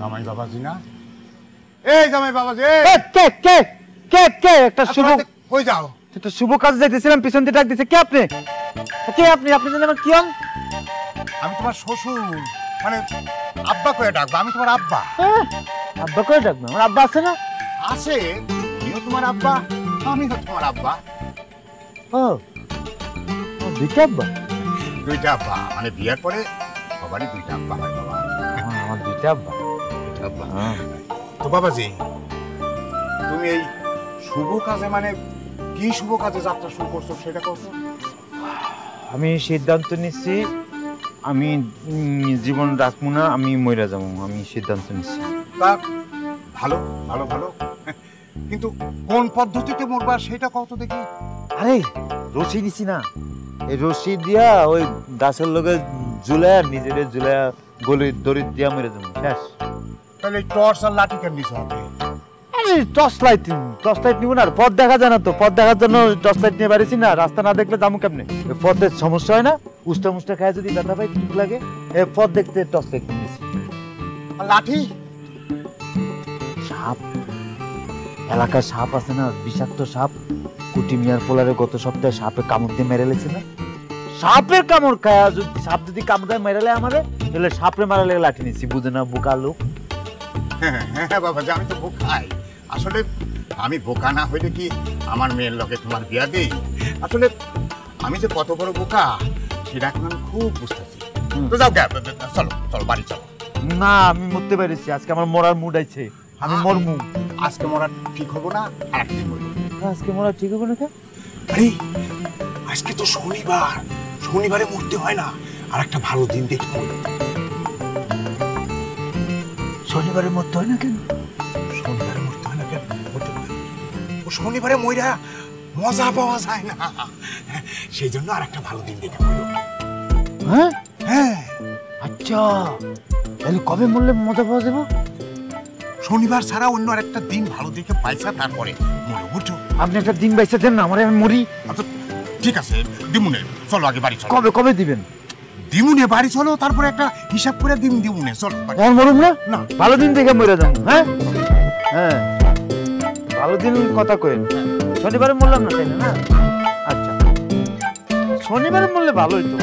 জামাই বাবাজি না? এই জামাই বাবাজি, কে কে কে কে একটা শুভ কই যাও? একটা শুভ কাজ যাইতেছিলাম, পিছন দিয়ে ডাক দিছে। কে আপনি? কে আপনি? আপনি জানেন আমার কি হন? আমি তোমার শ্বশুর, মানে আব্বা কয়ে ডাকবো। আমি তোমার আব্বা। আব্বা করে ডাকবো? আমার আব্বা আছে না? আছে, তুমিও তোমার আব্বা, আমিও তোমার আব্বা। ও দুইটা আব্বা? দুইটা আব্বা, মানে বিয়ের পরে সবারই দুইটা আব্বা হয় বাবা। আমার দুইটা আব্বা। আব্বা। তো বাবাজি, তুমি এই শুভ কাজে, মানে কি শুভ কাজে যাত্রা শুরু করছো সেটা করছো? আমি সিদ্ধান্ত নিচ্ছি আমি জীবন রাখবো না, আমি মইরা যাবো। আমি সিদ্ধান্ত নিচ্ছি। তা ভালো ভালো ভালো, কিন্তু কোন পদ্ধতিতে মরবা সেটা কত দেখি। আরে রশি দিছি না, এই রশি দিয়া ওই গাছের লগে ঝুলায়, নিজের ঝুলায় গলি দড়ি দিয়া মরে যাবো, শেষ। তাহলে টর্চ আর লাঠি কেন নিছো হাতে? আরে টর্চ লাইট নিব না, পথ দেখা যায় না তো, পথ দেখার জন্য টর্চ লাইট নিয়ে বাড়িছি না। রাস্তা না দেখলে যাবো কেমনে? পথের সমস্যা হয় না, উষ্টা মুষ্টা খায় যদি ব্যথা পাই ঠিক লাগে, পথ দেখতে টর্চ লাইট নিয়েছি। আর লাঠি? সাপ, এলাকার সাপ আছে না, বিষাক্ত সাপ। কুটি মিয়ার পোলারে গত সপ্তাহে সাপে কামড় দিয়ে মেরে লেছে না। সাপের কামড় খায়, সাপ যদি কামড় দেয় মেরে লে আমারে, তাহলে সাপরে মারা লেগে লাঠি নিছি। বুঝে না বোকা লোক। হ্যাঁ বাবা, আমি তো বোকাই। আসলে আমি বোকা না হইলে কি আমার মেয়ের লগে তোমার বিয়া দেই? আসলে আমি যে কত বড় বোকা সেটা এখন আমি খুব বুঝতেছি। তো যাও, চলো চলো বাড়ি চলো। না, আমি মরতে পেরেছি। আজকে আমার মরার মুড আছে, আমি মরমু। আজকে মরা ঠিক হবো না, আর একদিন মরবো। আজকে মরা ঠিক হবে না কেন? আরে আজকে তো শনিবার, শনিবারে মরতে হয় না, আর একটা ভালো দিন দেখে মরবো। শনিবারে মরতে হয় না কেন? শনিবারে মরতে হয় না কেন? ও শনিবারে মইরা মজা পাওয়া যায় না, সেই জন্য আর একটা ভালো দিন দেখে মরবো। হ্যাঁ হ্যাঁ। আচ্ছা, তাহলে কবে মরলে মজা পাওয়া যাবে? শনিবার ছাড়া অন্য আর একটা দিন ভালো দেখে পাইছা, তারপরে মরে উঠো। আপনি একটা দিন বাইসা দেন না, আমি মরি। আচ্ছা ঠিক আছে, দিমুনে চলো, আগে বাড়ি চলো। কবে কবে দিবেন? দিমুনে বাড়ি চলো, তারপরে একটা হিসাব করে দিমুনে চলো। এখন মরুম না, না ভালো দিন দেখে মরে যাবো। হ্যাঁ হ্যাঁ, ভালো দিন কথা কইন। শনিবারে মরলাম না, তাই না? আচ্ছা, শনিবারে মরলে ভালোই তো।